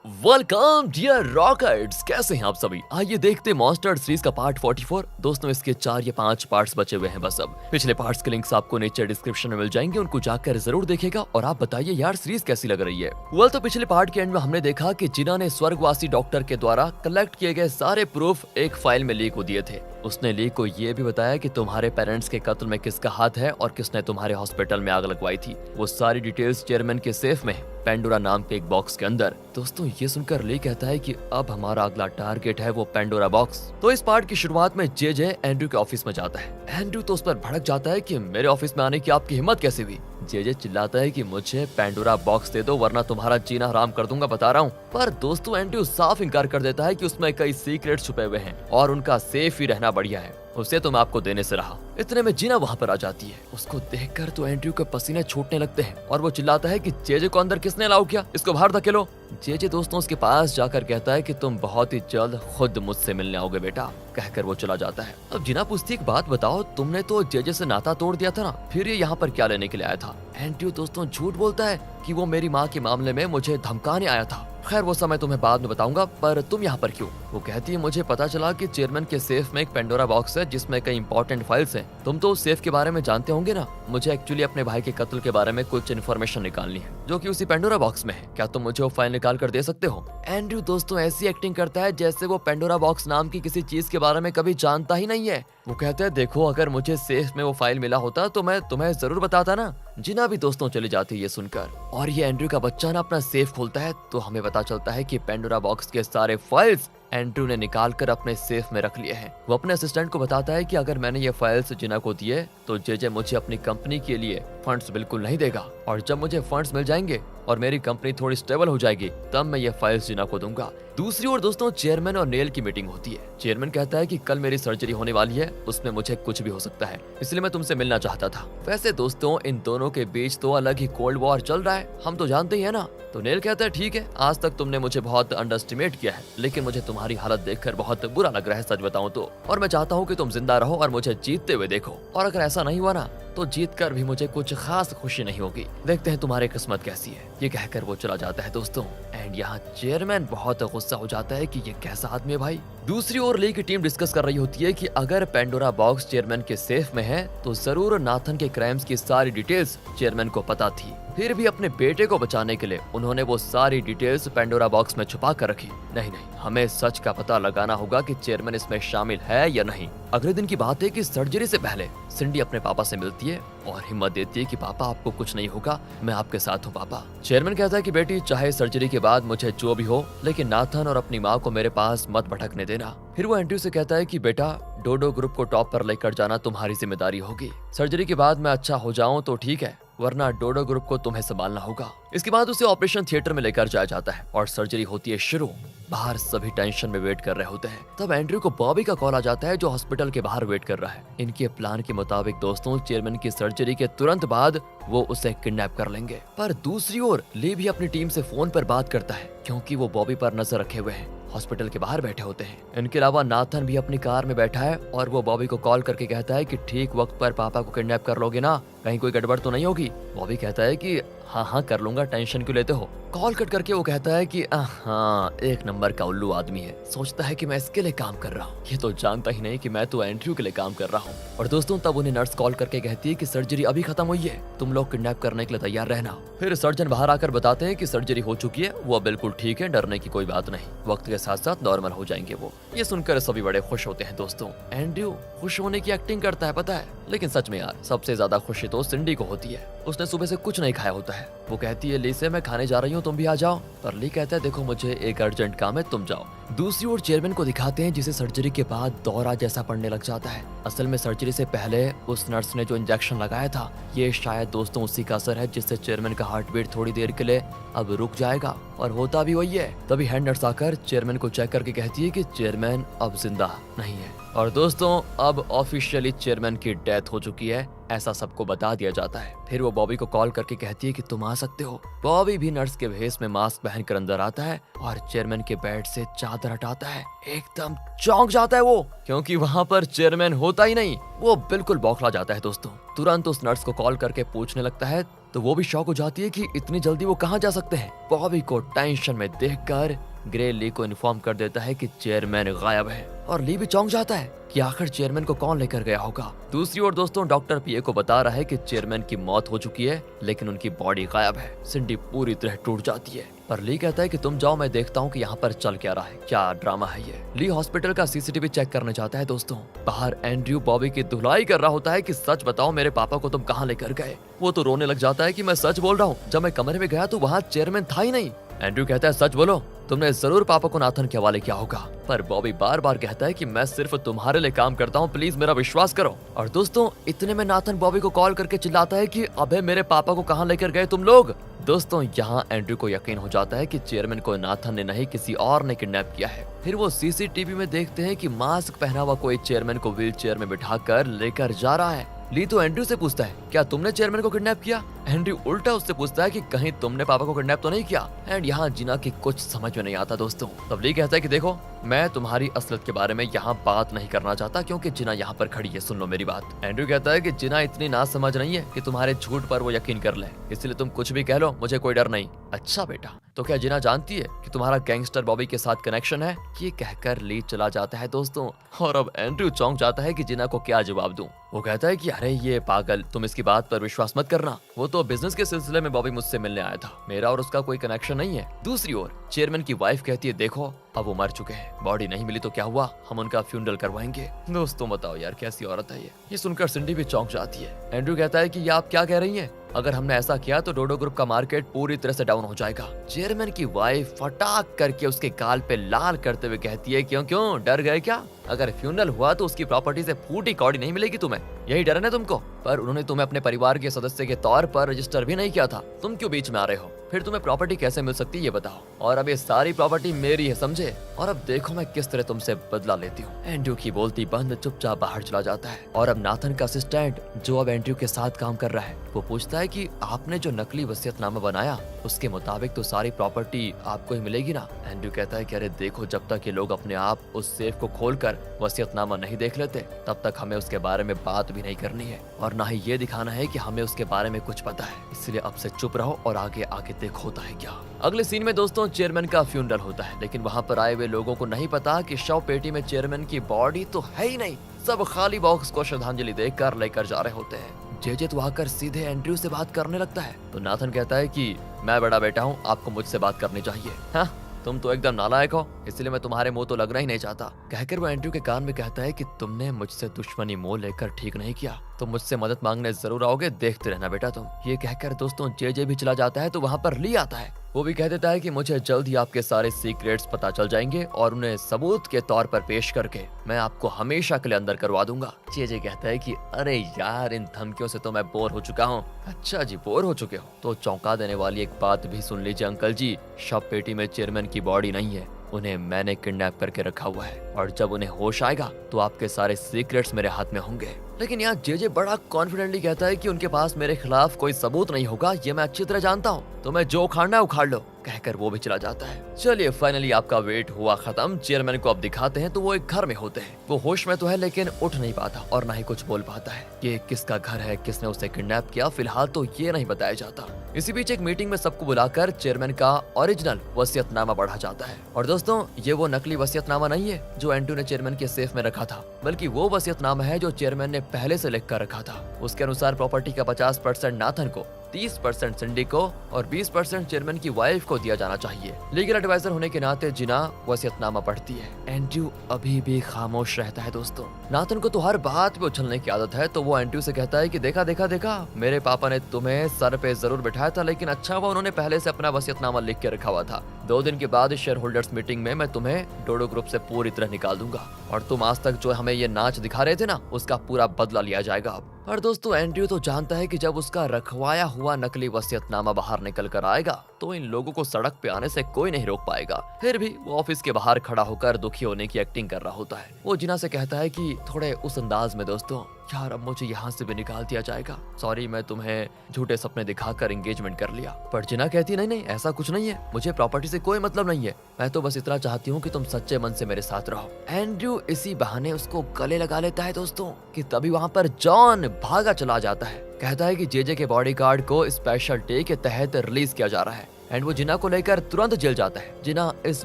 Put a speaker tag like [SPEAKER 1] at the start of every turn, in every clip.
[SPEAKER 1] Welcome dear rockets, कैसे हैं आप सभी। आइए देखते मॉन्स्टर सीरीज का पार्ट 44। दोस्तों इसके 4 या 5 पार्ट्स बचे हुए हैं बस। अब पिछले पार्ट्स के लिंक्स आपको नीचे डिस्क्रिप्शन में मिल जाएंगे, उनको जाकर जरूर देखेगा। और आप बताइए यार सीरीज कैसी लग रही है। तो पिछले पार्ट के एंड में हमने देखा कि जिना ने स्वर्गवासी डॉक्टर के द्वारा कलेक्ट किए गए सारे प्रूफ एक फाइल में लीक हो दिए थे। उसने लीक को ये भी बताया कि तुम्हारे पेरेंट्स के कत्ल में किसका हाथ है और किसने तुम्हारे हॉस्पिटल में आग लगवाई थी। वो सारी डिटेल्स चेयरमैन के सेफ में पेंडोरा नाम के एक बॉक्स के अंदर। दोस्तों ये सुनकर ली कहता है कि अब हमारा अगला टारगेट है वो पेंडोरा बॉक्स। तो इस पार्ट की शुरुआत में जे एंड्रू के ऑफिस में जाता है। एंड्रू तो उस पर भड़क जाता है कि मेरे ऑफिस में आने की आपकी हिम्मत कैसे हुई। जे चिल्लाता है कि मुझे पेंडोरा बॉक्स दे दो वरना तुम्हारा जीना हराम कर दूंगा, बता रहा हूँ। पर दोस्तों एंड्रू साफ इनकार कर देता है कि उसमें कई सीक्रेट छुपे हुए हैं और उनका सेफ ही रहना बढ़िया है, उसे तो मैं आपको देने से रहा। इतने में जीना वहाँ पर आ जाती है। उसको देखकर तो एंड्रू के पसीने छूटने लगते हैं और वो चिल्लाता है कि जे को अंदर किसने अलाउ किया, इसको बाहर धकेलो। जे दोस्तों उसके पास जाकर कहता है कि तुम बहुत ही जल्द खुद मुझसे मिलने आओगे बेटा, कहकर वो चला जाता है। अब जीना पूछती एक बात बताओ, तुमने तो जे से नाता तोड़ दिया था ना, फिर ये यहाँ पर क्या लेने के लिए आया था। एंड्रू दोस्तों झूठ बोलता है कि वो मेरी माँ के मामले में मुझे धमकाने आया था। खैर वो समय तुम्हें बाद में बताऊंगा, पर तुम यहाँ पर क्यों। वो कहती है मुझे पता चला कि चेयरमैन के सेफ में एक पेंडोरा बॉक्स है जिसमें कई इंपॉर्टेंट फाइल्स हैं। तुम तो उस सेफ के बारे में जानते होंगे ना। मुझे एक्चुअली अपने भाई के कत्ल के बारे में कुछ इन्फॉर्मेशन निकालनी है जो कि उसी पेंडोरा बॉक्स में है। क्या तुम मुझे वो फाइल निकाल कर दे सकते हो। एंड्रू दोस्तों ऐसी एक्टिंग करता है जैसे वो पेंडोरा बॉक्स नाम की किसी चीज के बारे में कभी जानता ही नहीं है। वो कहते हैं देखो अगर मुझे सेफ में वो फाइल मिला होता तो मैं तुम्हें जरूर बताता ना। जिना भी दोस्तों चली जाती है ये सुनकर। और ये एंड्रू का बच्चा ना अपना सेफ खोलता है तो हमें पता चलता है कि पेंडोरा बॉक्स के सारे फाइल्स एंड्रू ने निकाल कर अपने सेफ में रख लिए हैं। वो अपने असिस्टेंट को बताता है कि अगर मैंने ये फाइल्स जिना को दिए तो जे मुझे अपनी कंपनी के लिए फंड्स बिल्कुल नहीं देगा, और जब मुझे फंड्स मिल जाएंगे और मेरी कंपनी थोड़ी स्टेबल हो जाएगी तब मैं ये फाइल्स जिना को दूंगा। दूसरी ओर दोस्तों चेयरमैन और नेल की मीटिंग होती है। चेयरमैन कहता है कि कल मेरी सर्जरी होने वाली है, उसमें मुझे कुछ भी हो सकता है, इसलिए मैं तुमसे मिलना चाहता था। वैसे दोस्तों इन दोनों के बीच तो अलग ही कोल्ड वॉर चल रहा है, हम तो जानते ही है ना। तो नेल कहता है ठीक है, आज तक तुमने मुझे बहुत अंडरएस्टिमेट किया है, लेकिन मुझे तुम्हारी हालत देखकर बहुत बुरा लग रहा है सच बताऊं तो। और मैं चाहता हूँ कि तुम जिंदा रहो और मुझे जीतते हुए देखो, और अगर ऐसा नहीं हुआ ना तो जीत कर भी मुझे कुछ खास खुशी नहीं होगी। देखते हैं तुम्हारी किस्मत कैसी है। ये कहकर वो चला जाता है दोस्तों। एंड यहाँ चेयरमैन बहुत गुस्सा हो जाता है कि ये कैसा आदमी है भाई। दूसरी ओर ली की टीम डिस्कस कर रही होती है कि अगर पेंडोरा बॉक्स चेयरमैन के सेफ में है तो जरूर नाथन के क्राइम्स की सारी डिटेल्स चेयरमैन को पता थी। फिर भी अपने बेटे को बचाने के लिए उन्होंने वो सारी डिटेल्स पेंडोरा बॉक्स में छुपा कर रखी। नहीं, हमें सच का पता लगाना होगा कि चेयरमैन इसमें शामिल है या नहीं। अगले दिन की बात है कि सर्जरी से पहले सिंडी अपने पापा से मिलती है और हिम्मत देती है कि पापा आपको कुछ नहीं होगा, मैं आपके साथ हूँ पापा। चेयरमैन कहता है कि बेटी चाहे सर्जरी के बाद मुझे जो भी हो, लेकिन नाथन और अपनी माँ को मेरे पास मत भटकने देना। फिर वो एंड्रू से कहता है कि बेटा डोडो ग्रुप को टॉप पर लेकर जाना तुम्हारी जिम्मेदारी होगी। सर्जरी के बाद मैं अच्छा हो जाऊं तो ठीक है, वरना डोडो ग्रुप को तुम्हें संभालना होगा। इसके बाद उसे ऑपरेशन थिएटर में लेकर जाया जाता है और सर्जरी होती है शुरू। बाहर सभी टेंशन में वेट कर रहे होते हैं। तब एंड्रू को बॉबी का कॉल आ जाता है जो हॉस्पिटल के बाहर वेट कर रहा है। इनके प्लान के मुताबिक दोस्तों चेयरमैन की सर्जरी के तुरंत बाद वो उसे किडनैप कर लेंगे। पर दूसरी ओर ली भी अपनी टीम से फोन पर बात करता है क्योंकि वो बॉबी पर नजर रखे हुए हैं। हॉस्पिटल के बाहर बैठे होते हैं। इनके अलावा नाथन भी अपनी कार में बैठा है और वो बॉबी को कॉल करके कहता है कि ठीक वक्त पर पापा को किडनैप कर लोगे ना, कहीं कोई गड़बड़ तो नहीं होगी। बॉबी कहता है कि हाँ कर लूंगा, टेंशन क्यों लेते हो। कॉल कट करके वो कहता है कि हाँ एक नंबर का उल्लू आदमी है, सोचता है कि मैं इसके लिए काम कर रहा हूँ, ये तो जानता ही नहीं कि मैं तो एंड्रू के लिए काम कर रहा हूँ। और दोस्तों तब उन्हें नर्स कॉल करके कहती है कि सर्जरी अभी खत्म हुई है, तुम लोग किडनैप करने के लिए तैयार रहना। फिर सर्जन बाहर आकर बताते हैं कि सर्जरी हो चुकी है, वो बिल्कुल ठीक है, डरने की कोई बात नहीं, वक्त के साथ साथ नॉर्मल हो जाएंगे वो। ये सुनकर सभी बड़े खुश होते हैं दोस्तों। एंड्रू खुश होने की एक्टिंग करता है पता है, लेकिन सच में यार सबसे ज्यादा खुशी तो सिंडी को होती है। उसने सुबह से कुछ नहीं खाया होता है। वो कहती है ली से मैं खाने जा रही हूँ, तुम भी आ जाओ। पर ली कहता है देखो मुझे एक अर्जेंट काम है, तुम जाओ। दूसरी ओर चेयरमैन को दिखाते हैं जिसे सर्जरी के बाद दौरा जैसा पड़ने लग जाता है। असल में सर्जरी से पहले उस नर्स ने जो इंजेक्शन लगाया था ये शायद दोस्तों उसी का असर है जिससे चेयरमैन का हार्ट बीट थोड़ी देर के लिए अब रुक जाएगा, और होता भी वही है। तभी हेड नर्स आकर चेयरमैन को चेक करके कहती है कि चेयरमैन अब जिंदा नहीं है। और दोस्तों अब ऑफिशियली चेयरमैन की डेथ हो चुकी है, ऐसा सबको बता दिया जाता है। फिर वो बॉबी को कॉल करके कहती है कि तुम आ सकते हो। बॉबी भी नर्स के भेस में मास्क पहनकर अंदर आता है और चेयरमैन के बेड से चादर हटाता है। एकदम चौंक जाता है वो, क्योंकि वहाँ पर चेयरमैन होता ही नहीं। वो बिल्कुल बौखला जाता है दोस्तों। तुरंत उस नर्स को कॉल करके पूछने लगता है तो वो भी शॉक हो जाती है कि इतनी जल्दी वो कहाँ जा सकते हैं। बॉबी को टेंशन में देखकर ग्रे ली को इन्फॉर्म कर देता है कि चेयरमैन गायब है और ली भी चौंक जाता है कि आखिर चेयरमैन को कौन लेकर गया होगा। दूसरी ओर दोस्तों डॉक्टर पीए को बता रहा है कि चेयरमैन की मौत हो चुकी है लेकिन उनकी बॉडी गायब है। सिंडी पूरी तरह टूट जाती है पर ली कहता है कि तुम जाओ, मैं देखता हूँ कि यहाँ पर चल क्या रहा है, क्या ड्रामा है ये। ली हॉस्पिटल का सीसीटीवी चेक करने जाता है दोस्तों। बाहर एंड्रयू बॉबी की धुलाई कर रहा होता है कि सच बताओ मेरे पापा को तुम कहाँ लेकर गए। वो तो रोने लग जाता है कि मैं सच बोल रहा हूँ, जब मैं कमरे में गया तो वहाँ चेयरमैन था ही नहीं। एंड्रयू कहता है सच बोलो, तुमने जरूर पापा को नाथन के हवाले किया होगा। पर बॉबी बार बार कहता है कि मैं सिर्फ तुम्हारे लिए काम करता हूँ, प्लीज मेरा विश्वास करो। और दोस्तों इतने में नाथन बॉबी को कॉल करके चिल्लाता है कि अबे मेरे पापा को कहाँ लेकर गए तुम लोग। दोस्तों यहाँ एंड्रयू को यकीन हो जाता है कि चेयरमैन को नाथन ने नहीं किसी और ने किडनैप किया है। फिर वो सीसीटीवी में देखते हैं कि मास्क पहना हुआ कोई चेयरमैन को व्हील चेयर में बिठाकर लेकर जा रहा है। ली तो एंड्रयू से पूछता है क्या तुमने चेयरमैन को किडनैप किया। एंड्रयू उल्टा उससे पूछता है कि कहीं तुमने पापा को किडनैप तो नहीं किया। एंड यहाँ जिना की कुछ समझ में नहीं आता दोस्तों। तब ली कहता है कि देखो मैं तुम्हारी असलियत के बारे में यहाँ बात नहीं करना चाहता क्योंकि जिना यहाँ पर खड़ी है, सुन लो मेरी बात। एंड्रयू कहता है कि जिना इतनी ना समझ नहीं है कि तुम्हारे झूठ पर वो यकीन कर ले, इसलिए तुम कुछ भी कह लो, मुझे कोई डर नहीं। अच्छा बेटा, तो क्या जिना जानती है कि तुम्हारा गैंगस्टर बॉबी के साथ कनेक्शन है। ये कहकर ली चला जाता है दोस्तों। और अब एंड्रयू चौंक जाता है कि जिना को क्या जवाब दूं। वो कहता है कि अरे ये पागल, तुम इसकी बात पर विश्वास मत करना, वो तो बिजनेस के सिलसिले में बॉबी मुझसे मिलने आया था, मेरा और उसका कोई कनेक्शन नहीं है। दूसरी ओर चेयरमैन की वाइफ कहती है देखो अब वो मर चुके हैं, बॉडी नहीं मिली तो क्या हुआ, हम उनका फ्यूनरल करवाएंगे। दोस्तों बताओ यार कैसी औरत है ये सुनकर सिंडी भी चौंक जाती है। एंड्रयू कहता है कि ये आप क्या कह रही हैं, अगर हमने ऐसा किया तो डोडो ग्रुप का मार्केट पूरी तरह से डाउन हो जाएगा। चेयरमैन की वाइफ फटाक करके उसके गाल पे लाल करते हुए कहती है क्यों क्यों डर गए क्या, अगर फ्यूनरल हुआ तो उसकी प्रॉपर्टी से फूटी कौड़ी नहीं मिलेगी तुम्हें, यही डर है ना तुमको। पर उन्होंने तुम्हें अपने परिवार के सदस्य के तौर पर रजिस्टर भी नहीं किया था, तुम क्यों बीच में आ रहे हो, फिर तुम्हें प्रॉपर्टी कैसे मिल सकती है ये बताओ। और अब ये सारी प्रॉपर्टी मेरी है समझे, और अब देखो मैं किस तरह तुमसे बदला लेती हूँ। एंड्रयू की बोलती बंद चुपचाप बाहर चला जाता है। और अब नाथन का असिस्टेंट जो अब एंड्रयू के साथ काम कर रहा है वो पूछता है कि आपने जो नकली वसीयतनामा बनाया उसके मुताबिक तो सारी प्रॉपर्टी आपको ही मिलेगी ना। एंड्रयू कहता है कि अरे देखो जब तक ये लोग अपने आप उस सेफ को खोलकर वसीयतनामा नहीं देख लेते तब तक हमें उसके बारे में बात भी नहीं करनी है और ना ही ये दिखाना है कि हमें उसके बारे में कुछ पता है, इसलिए अब से चुप रहो और आगे आगे देखो होता है क्या। अगले सीन में दोस्तों चेयरमैन का फ्यूनरल होता है लेकिन वहाँ पर आए हुए लोगों को नहीं पता कि शव पेटी में चेयरमैन की बॉडी तो है ही नहीं, सब खाली बॉक्स को श्रद्धांजलि देकर लेकर जा रहे होते हैं। जेजे तो आकर सीधे एंड्रयू से बात करने लगता है तो नाथन कहता है कि मैं बड़ा बेटा हूँ, आपको मुझसे बात करनी चाहिए। हाँ तुम तो एकदम नालायक हो, इसलिए मैं तुम्हारे मुंह तो लगना ही नहीं चाहता। कहकर वो एंड्रयू के कान में कहता है कि तुमने मुझसे दुश्मनी मोल लेकर ठीक नहीं किया, तुम मुझसे मदद मांगने जरूर आओगे, देखते रहना बेटा तुम। ये कहकर दोस्तों जेजे भी चला जाता है तो वहाँ पर ली आता है। वो भी कह देता है कि मुझे जल्द ही आपके सारे सीक्रेट्स पता चल जाएंगे और उन्हें सबूत के तौर पर पेश करके मैं आपको हमेशा के लिए अंदर करवा दूंगा। जेजे कहता है कि अरे यार इन धमकियों से तो मैं बोर हो चुका हूँ। अच्छा जी बोर हो चुके हो, तो चौंका देने वाली एक बात भी सुन लीजिए अंकल जी, शव पेटी में चेयरमैन की बॉडी नहीं है, उन्हें मैंने किडनैप करके रखा हुआ है और जब उन्हें होश आएगा तो आपके सारे सीक्रेट्स मेरे हाथ में होंगे। लेकिन यहाँ जेजे बड़ा कॉन्फिडेंटली कहता है कि उनके पास मेरे खिलाफ कोई सबूत नहीं होगा, ये मैं अच्छी तरह जानता हूँ, तो मैं जो उखाड़ना है उखाड़ लो। कहकर वो भी चला जाता है। चलिए फाइनली आपका वेट हुआ खत्म, चेयरमैन को अब दिखाते हैं तो वो एक घर में होते हैं। वो होश में तो है लेकिन उठ नहीं पाता और ना ही कुछ बोल पाता है। ये किसका घर है, किसने उसे किडनैप किया, फिलहाल तो ये नहीं बताया जाता। इसी बीच एक मीटिंग में सबको बुलाकर चेयरमैन का ओरिजिनल वसीयतनामा पढ़ा जाता है। और दोस्तों ये वो नकली वसीयतनामा नहीं है जो एंड्रयू ने चेयरमैन के सेफ में रखा था, बल्कि वो वसीयतनामा है जो चेयरमैन ने पहले से लिख कर रखा था। उसके अनुसार प्रॉपर्टी का 50% नाथन को, 30% सिंडी को और 20% चेयरमैन की वाइफ को दिया जाना चाहिए। लीगल एडवाइजर होने के नाते जिना वसीयतनामा पढ़ती है। एंड्रयू अभी भी खामोश रहता है दोस्तों। नाथन को तो हर बात पे उछलने की आदत है, तो वो एंड्रयू से कहता है कि देखा देखा देखा, मेरे पापा ने तुम्हें सर पे जरूर बिठाया था लेकिन अच्छा हुआ उन्होंने पहले से अपना वसीयतनामा लिख के रखा हुआ था। 2 दिन के बाद शेयर होल्डर्स मीटिंग में मैं तुम्हें डोडो ग्रुप से पूरी तरह निकाल दूंगा और तुम आज तक जो हमें ये नाच दिखा रहे थे ना, उसका पूरा बदला लिया जाएगा अब। और दोस्तों एंड्रयू तो जानता है कि जब उसका रखवाया हुआ नकली वसीयतनामा बाहर निकल कर आएगा तो इन लोगों को सड़क पे आने से कोई नहीं रोक पाएगा। फिर भी वो ऑफिस के बाहर खड़ा होकर दुखी होने की एक्टिंग कर रहा होता है। वो जिना से कहता है कि थोड़े उस अंदाज में, दोस्तों यार अब मुझे यहाँ से भी निकाल दिया जाएगा, सॉरी मैं तुम्हें झूठे सपने दिखाकर एंगेजमेंट कर लिया। पर जिना कहती नहीं नहीं ऐसा कुछ नहीं है, मुझे प्रॉपर्टी से कोई मतलब नहीं है, मैं तो बस इतना चाहती हूँ कि तुम सच्चे मन से मेरे साथ रहो। एंड्रयू इसी बहाने उसको गले लगा लेता है दोस्तों कि तभी वहाँ पर जॉन भागा चला जाता है। कहता है कि जेजे के बॉडीगार्ड को स्पेशल डे के तहत रिलीज किया जा रहा है एंड वो जिना को लेकर तुरंत जेल जाता है। जिना इस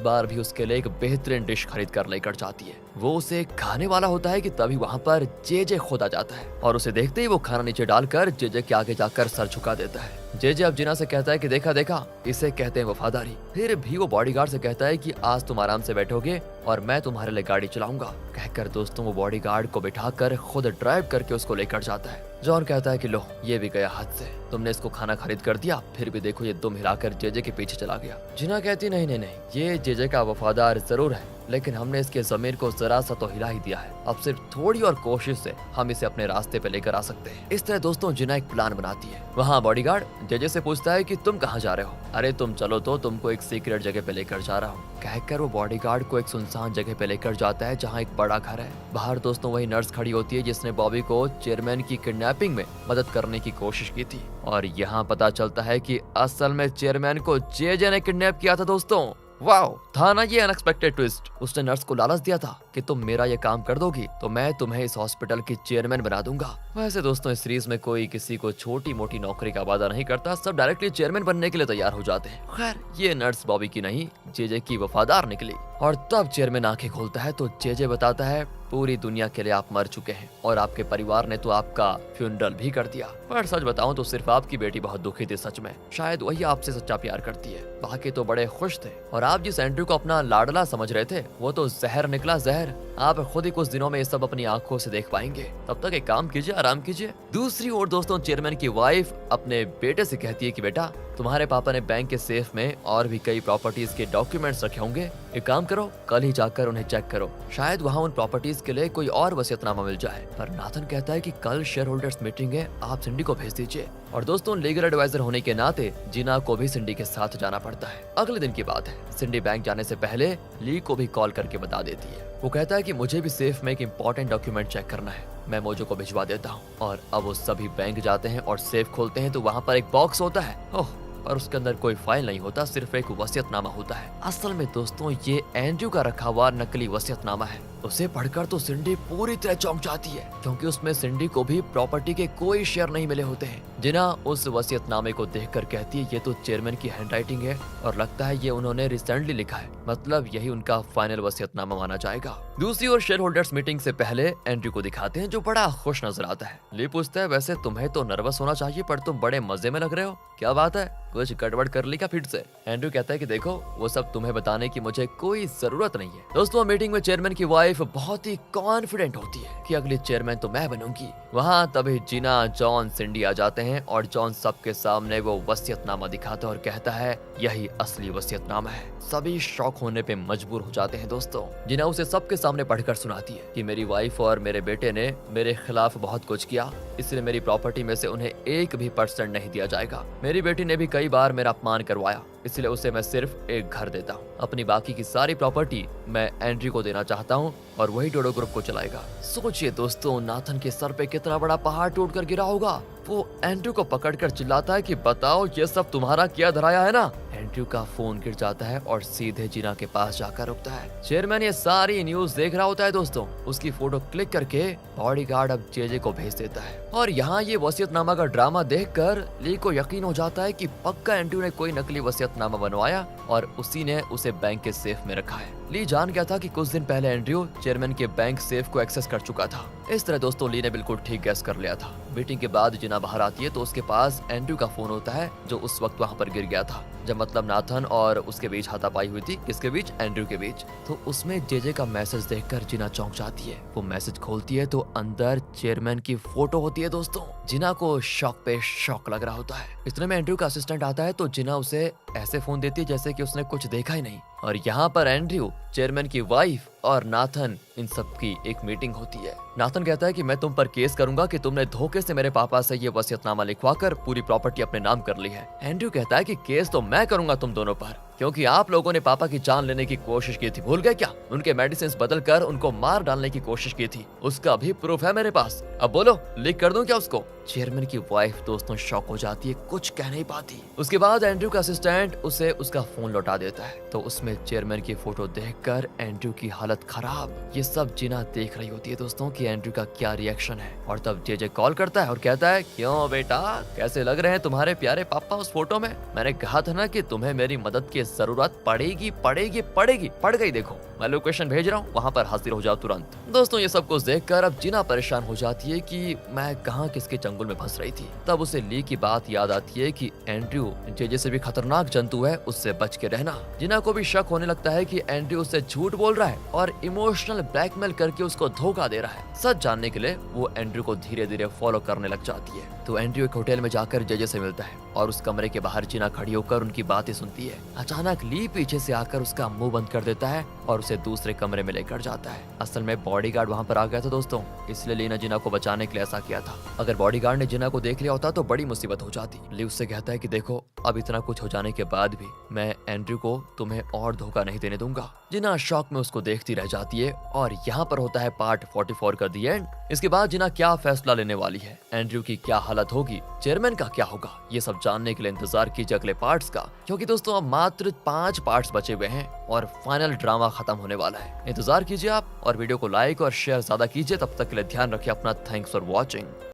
[SPEAKER 1] बार भी उसके लिए एक बेहतरीन डिश खरीद कर लेकर जाती है। वो उसे खाने वाला होता है कि तभी वहाँ पर जेजे खुद आ जाता है और उसे देखते ही वो खाना नीचे डालकर जेजे के आगे जाकर सर झुका देता है। जेजे अब जिना से कहता है कि देखा देखा, इसे कहते हैं वफादारी। फिर भी वो बॉडीगार्ड से कहता है कि आज तुम आराम से बैठोगे और मैं तुम्हारे लिए गाड़ी चलाऊंगा। कहकर दोस्तों वो बॉडीगार्ड को बिठाकर खुद ड्राइव करके उसको लेकर जाता है। जॉन कहता है कि लो, ये भी गया हाथ से, तुमने इसको खाना खरीद कर दिया, फिर भी देखो ये दुम हिलाकर जेजे के पीछे चला गया। जिना कहती नहीं, ये जेजे का वफादार जरूर है, लेकिन हमने इसके ज़मीर को जरा सा तो हिला ही दिया है। अब सिर्फ थोड़ी और कोशिश से हम इसे अपने रास्ते पे लेकर आ सकते हैं। इस तरह दोस्तों जिना एक प्लान बनाती है। वहाँ बॉडीगार्ड जेजे से पूछता है कि तुम कहाँ जा रहे हो? अरे तुम चलो तो तुमको एक सीक्रेट जगह पे लेकर जा रहा हूँ। कहकर वो बॉडीगार्ड को एक सुनसान जगह पे लेकर जाता है जहाँ एक बड़ा घर है। बाहर दोस्तों वही नर्स खड़ी होती है जिसने बॉबी को चेयरमैन की किडनैपिंग में मदद करने की कोशिश की थी और यहाँ पता चलता है कि असल में चेयरमैन को जेजे ने किडनैप किया था दोस्तों। वाओ, था ना ये अनएक्सपेक्टेड ट्विस्ट। उसने नर्स को लालच दिया था कि तुम मेरा ये काम कर दोगी तो मैं तुम्हें इस हॉस्पिटल की चेयरमैन बना दूंगा। वैसे दोस्तों इस सीरीज में कोई किसी को छोटी मोटी नौकरी का वादा नहीं करता, सब डायरेक्टली चेयरमैन बनने के लिए तैयार हो जाते हैं। खैर ये नर्स बॉबी की नहीं, जेजे की वफादार निकली और तब चेयरमैन आंखें खोलता है तो जेजे बताता है पूरी दुनिया के लिए आप मर चुके हैं और आपके परिवार ने तो आपका फ्यूनरल भी कर दिया। पर सच बताऊं तो सिर्फ आपकी बेटी बहुत दुखी थी सच में, शायद वही आपसे सच्चा प्यार करती है, बाकी तो बड़े खुश थे। और आप जिस एंड्रयू को अपना लाडला समझ रहे थे वो तो जहर निकला जहर। आप खुद ही कुछ दिनों में ये सब अपनी आंखों से देख पाएंगे। तब तक एक काम कीजिए, आराम कीजिए। दूसरी ओर दोस्तों चेयरमैन की वाइफ अपने बेटे से कहती है कि बेटा तुम्हारे पापा ने बैंक के सेफ में और भी कई प्रॉपर्टीज के डॉक्यूमेंट्स रखे होंगे, एक काम करो कल ही जाकर उन्हें चेक करो, शायद वहाँ उन प्रॉपर्टीज के लिए कोई और वसीयतनामा मिल जाए। पर नाथन कहता है कि कल शेयर होल्डर्स मीटिंग है, आप सिंडी को भेज दीजिए। और दोस्तों लीगल एडवाइजर होने के नाते जिना को भी सिंडी के साथ जाना पड़ता है। अगले दिन की बात है, सिंडी बैंक जाने से पहले ली को भी कॉल करके बता देती है। वो कहता है कि मुझे भी सेफ में एक इम्पोर्टेंट डॉक्यूमेंट चेक करना है, मैं मोजो को भिजवा देता हूँ। और अब वो सभी बैंक जाते हैं और सेफ खोलते हैं तो वहाँ पर एक बॉक्स होता है। ओह, पर उसके अंदर कोई फाइल नहीं होता, सिर्फ एक वसीयतनामा होता है। असल में दोस्तों ये एंड्रयू का रखा हुआ नकली वसीयतनामा है। उसे पढ़कर तो सिंडी पूरी तरह चौंक जाती है क्योंकि उसमें सिंडी को भी प्रॉपर्टी के कोई शेयर नहीं मिले होते हैं। जिना उस वसीयतनामे को देखकर कहती है ये तो चेयरमैन की हैंडराइटिंग है और लगता है ये उन्होंने रिसेंटली लिखा है, मतलब यही उनका फाइनल वसीयतनामा माना जाएगा। दूसरी ओर शेयर होल्डर्स मीटिंग से पहले एंड्रयू को दिखाते हैं जो बड़ा खुश नजर आता है। ली पूछता है वैसे तुम्हें तो नर्वस होना चाहिए पर तुम बड़े मजे में लग रहे हो, क्या बात है, कुछ गड़बड़ कर ली क्या फिर से? एंड्रयू कहता है कि देखो वो सब तुम्हें बताने की मुझे कोई जरूरत नहीं है। दोस्तों मीटिंग में चेयरमैन की वाइफ बहुत ही कॉन्फिडेंट होती है कि अगली चेयरमैन तो मैं बनूंगी। वहाँ तभी जिना, जॉन, सिंडी आ जाते हैं और जॉन सबके सामने वो वसीयतनामा दिखाता है और कहता है यही असली वसीयतनामा है। सभी शॉक होने पे मजबूर हो जाते हैं दोस्तों। जिना उसे सबके सामने पढ़कर सुनाती है कि मेरी वाइफ और मेरे बेटे ने मेरे खिलाफ बहुत कुछ किया, इसलिए मेरी प्रॉपर्टी में से उन्हें 1% नहीं दिया जाएगा। मेरी बेटी ने भी कई बार मेरा अपमान करवाया, इसलिए उसे मैं सिर्फ एक घर देता हूँ। अपनी बाकी की सारी प्रॉपर्टी मैं एंड्रयू को देना चाहता हूँ और वही डोडो ग्रुप को चलाएगा। सोचिए दोस्तों नाथन के सर पे कितना बड़ा पहाड़ टूटकर गिरा होगा। वो एंड्रयू को पकड़कर चिल्लाता है कि बताओ ये सब तुम्हारा क्या धराया है ना। एंड्रयू का फोन गिर जाता है और सीधे जिना के पास जाकर रुकता है। चेयरमैन ये सारी न्यूज देख रहा होता है दोस्तों। उसकी फोटो क्लिक करके बॉडीगार्ड अब जेजे को भेज देता है और यहाँ ये वसीयतनामा का ड्रामा देखकर ली को यकीन हो जाता है कि पक्का एंड्रयू ने कोई नकली वसीयतनामा बनवाया और उसी ने उसे बैंक के सेफ में रखा है। ली जान गया था कि कुछ दिन पहले एंड्रयू चेयरमैन के बैंक सेफ को एक्सेस कर चुका था। इस तरह दोस्तों ली ने बिल्कुल ठीक गैस कर लिया था। मीटिंग के बाद जिना बाहर आती है तो उसके पास एंड्रयू का फोन होता है जो उस वक्त वहाँ पर गिर गया था जब मतलब नाथन और उसके बीच हाथापाई हुई थी। किसके बीच? एंड्रयू के बीच। तो उसमें जेजे का मैसेज देखकर जिना चौंक जाती है। वो मैसेज खोलती है तो अंदर चेयरमैन की फोटो होती है दोस्तों। जिना को शॉक पे शॉक लग रहा होता है। इतने में एंड्रयू का असिस्टेंट आता है तो जिना उसे ऐसे फोन देती है जैसे कि उसने कुछ देखा ही नहीं। और यहाँ पर एंड्रयू, चेयरमैन की वाइफ और नाथन, इन सब की एक मीटिंग होती है। नाथन कहता है कि मैं तुम पर केस करूंगा कि तुमने धोखे से मेरे पापा से ये वसीयतनामा लिखवाकर पूरी प्रॉपर्टी अपने नाम कर ली है। एंड्रयू कहता है कि केस तो मैं करूंगा तुम दोनों पर, क्योंकि आप लोगों ने पापा की जान लेने की कोशिश की थी, भूल गए क्या? उनके मेडिसिन बदल कर उनको मार डालने की कोशिश की थी, उसका भी प्रूफ है मेरे पास। अब बोलो, लीक कर दूं क्या उसको? चेयरमैन की वाइफ दोस्तों शॉक हो जाती है, कुछ कह नहीं पाती। उसके बाद एंड्रयू का असिस्टेंट उसे उसका फोन लौटा देता है, तो उसमें चेयरमैन की फोटो देखकर एंड्रयू की हालत खराब। ये सब जिना देख रही होती है दोस्तों कि एंड्रयू का क्या रिएक्शन है, और तब जेजे कॉल करता है और कहता है, क्यों बेटा, कैसे लग रहे हैं तुम्हारे प्यारे पापा उस फोटो में? मैंने कहा था ना कि तुम्हें मेरी मदद की जरूरत पड़ेगी पड़ेगी पड़ेगी, पड़ गई। देखो मैं लोकेशन भेज रहा हूँ, वहाँ पर हाजिर हो जाओ तुरंत। दोस्तों ये सब कुछ देखकर अब जिना परेशान हो जाती है कि मैं कहाँ किसके चंगुल में फंस रही थी। तब उसे ली की बात याद आती है कि एंड्रयू जेजे से भी खतरनाक जंतु है, उससे बच के रहना। जिना को भी शक होने लगता है कि एंड्रयू उससे झूठ बोल रहा है और इमोशनल ब्लैकमेल करके उसको धोखा दे रहा है। सच जानने के लिए वो एंड्रयू को धीरे धीरे फॉलो करने लग जाती है। तो एंड्रयू एक होटल में जाकर जेजे से मिलता है और उस कमरे के बाहर जिना खड़ी होकर उनकी बातें सुनती है। अचानक ली पीछे से आकर उसका मुंह बंद कर देता है और उसे दूसरे कमरे में लेकर जाता है। असल में बॉडीगार्ड वहाँ पर आ गया था दोस्तों, इसलिए ली ने जिना को बचाने के लिए ऐसा किया था। अगर बॉडीगार्ड ने जिना को देख लिया होता तो बड़ी मुसीबत हो जाती। ली उससे कहता है कि देखो, अब इतना कुछ हो जाने के बाद भी मैं एंड्रयू को तुम्हें और धोखा नहीं देने दूंगा। जिना शॉक में उसको देखती रह जाती है और यहाँ पर होता है पार्ट 44 का दी एंड। इसके बाद जिना क्या फैसला लेने वाली है, एंड्रयू की क्या हालत होगी, चेयरमैन का क्या होगा, ये सब जानने के लिए इंतजार कीजिए अगले पार्ट्स का, क्योंकि दोस्तों अब मात्र 5 पार्ट्स बचे हुए हैं और फाइनल ड्रामा खत्म होने वाला है। इंतजार कीजिए आप और वीडियो को लाइक और शेयर ज्यादा कीजिए। तब तक के लिए ध्यान रखिए अपना। Thanks for watching.